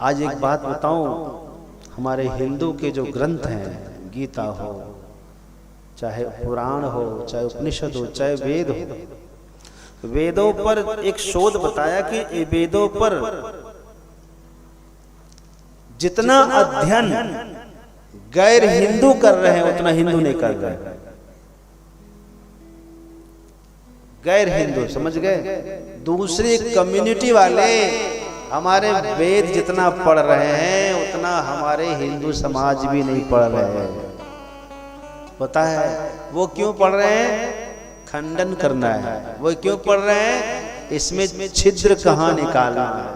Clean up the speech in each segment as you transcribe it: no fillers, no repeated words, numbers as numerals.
आज एक बात बताऊं, हमारे हिंदू के जो ग्रंथ हैं, गीता हो, चाहे पुराण हो, चाहे उपनिषद हो, चाहे वेद हो, वेदों पर एक शोध बताया कि वेदों पर जितना अध्ययन गैर हिंदू कर रहे हैं उतना हिंदू नहीं कर रहे हैं। गैर हिंदू समझ गए, दूसरी कम्युनिटी वाले हमारे वेद जितना पढ़ रहे हैं उतना हमारे हिंदू समाज भी नहीं पढ़ रहे हैं। पता है वो क्यों पढ़ रहे हैं? खंडन करना है। वो क्यों पढ़ रहे हैं? इसमें छिद्र कहाँ निकालना है।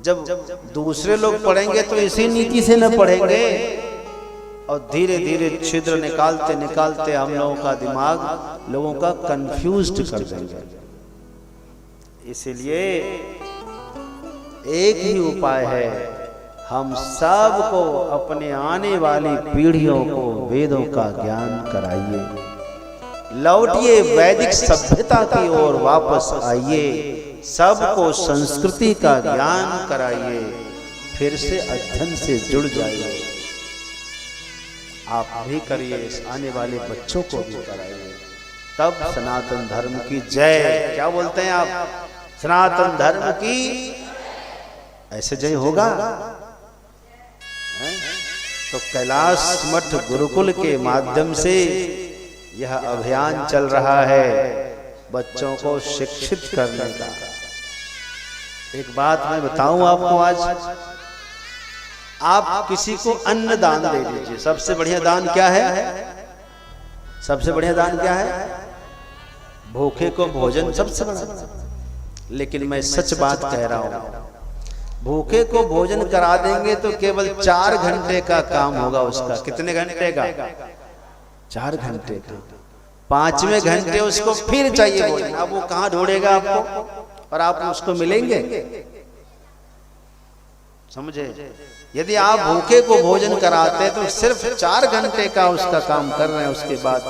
जब दूसरे लोग पढ़ेंगे तो इसी नीति से न पढ़ेंगे, और धीरे धीरे छिद्र निकालते निकालते हम लोगों का दिमाग लोगों का कंफ्यूज्ड कर देंगे। इसीलिए एक ही उपाय है, हम सबको अपने आने वाली पीढ़ियों को वेदों का ज्ञान कराइए। लौटिए वैदिक सभ्यता की ओर वापस आइए, सबको संस्कृति का ज्ञान कराइए, फिर से अध्ययन से जुड़ जाइए। आप भी करिए, आने वाले बच्चों को भी कराइए, तब सनातन धर्म की जय। क्या बोलते हैं आप? सनातन धर्म की ऐसे जय होगा। तो कैलाश मठ गुरुकुल के माध्यम से यह अभियान चल रहा है बच्चों को शिक्षित करने का। एक बात मैं बताऊं आपको, आज आप किसी को अन्न दान दे दीजिए। सबसे बढ़िया दान क्या है? सबसे बढ़िया दान क्या है? भूखे को भोजन सबसे बड़ा। लेकिन मैं सच बात कह रहा हूं, भूखे को भोजन करा देंगे तो केवल 4 घंटे का काम होगा उसका। कितने घंटे का? 4 घंटे का। 5वें घंटे उसको फिर चाहिए भोजन। अब वो कहां ढूंढेगा आपको, और आप उसको मिलेंगे? समझे? यदि आप भूखे को भोजन कराते तो सिर्फ 4 घंटे का उसका काम कर रहे हैं, उसके बाद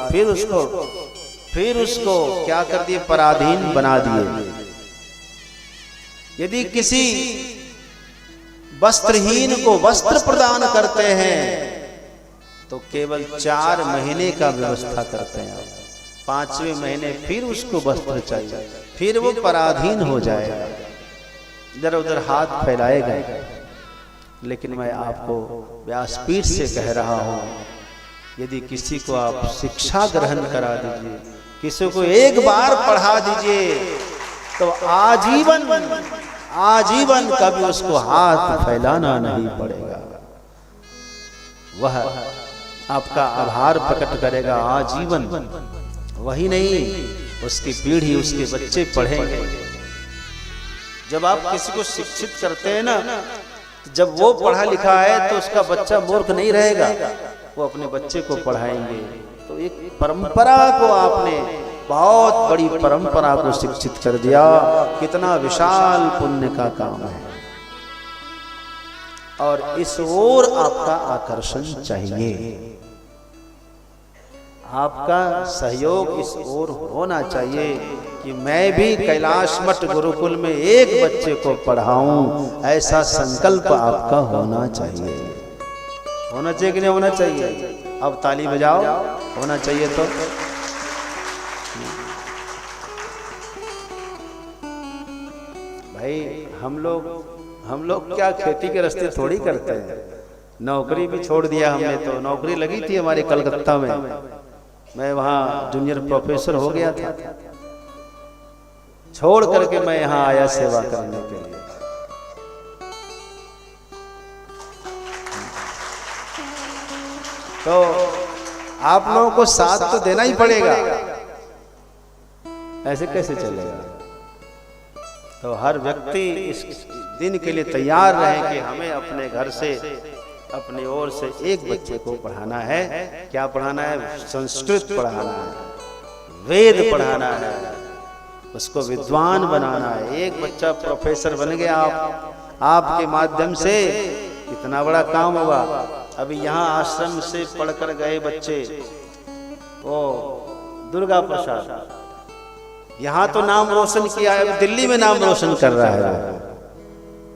फिर उसको क्या कर दिए? पराधीन बना दिए। यदि किसी वस्त्रहीन को वस्त्र प्रदान करते हैं तो केवल 4 महीने का व्यवस्था करते हैं। 5वें महीने फिर उसको वस्त्र चाहिए, फिर वो पराधीन हो जाएगा, इधर उधर हाथ फैलाएगा। लेकिन मैं आपको व्यासपीठ से कह रहा हूं, यदि किसी को आप शिक्षा ग्रहण करा दीजिए, किसी को एक बार पढ़ा दीजिए, तो आजीवन कभी उसको हाथ फैलाना नहीं पड़ेगा। वह आपका आभार प्रकट करेगा आजीवन। वही नहीं, उसकी पीढ़ी, उसके बच्चे पढ़ेंगे। जब आप किसी को शिक्षित करते हैं ना, जब वो पढ़ा लिखा है तो उसका बच्चा मूर्ख नहीं रहेगा, वो अपने बच्चे को पढ़ाएंगे। तो एक परंपरा को आपने, बहुत बड़ी परंपरा को शिक्षित कर दिया। कितना विशाल पुण्य का काम है, और इस ओर आपका आकर्षण चाहिए, आपका सहयोग इस ओर होना चाहिए कि मैं भी कैलाश मठ गुरुकुल में एक बच्चे को पढ़ाऊं। ऐसा संकल्प आपका होना चाहिए। होना चाहिए कि नहीं होना चाहिए? अब ताली बजाओ, होना चाहिए। तो भाई हम लोग क्या खेती के रास्ते थोड़ी करते हैं। नौकरी भी छोड़ दिया हमने। तो नौकरी लगी थी हमारे कलकत्ता में, मैं वहाँ जूनियर प्रोफेसर हो गया था, छोड़ करके मैं यहाँ आया सेवा करने के लिए। तो आप लोगों को साथ तो देना ही पड़ेगा, ऐसे कैसे चलेगा? तो हर व्यक्ति इस दिन के लिए तैयार रहे कि हमें अपने घर से, अपनी ओर से एक बच्चे को पढ़ाना है। क्या पढ़ाना है? संस्कृत पढ़ाना है, वेद पढ़ाना है, उसको विद्वान बनाना है। एक बच्चा प्रोफेसर बन गया, आपके माध्यम से कितना बड़ा काम होगा। अभी यहाँ आश्रम से पढ़कर गए बच्चे, वो दुर्गा प्रसाद, यहाँ तो नाम रोशन किया है, दिल्ली में नाम रोशन कर रहा है।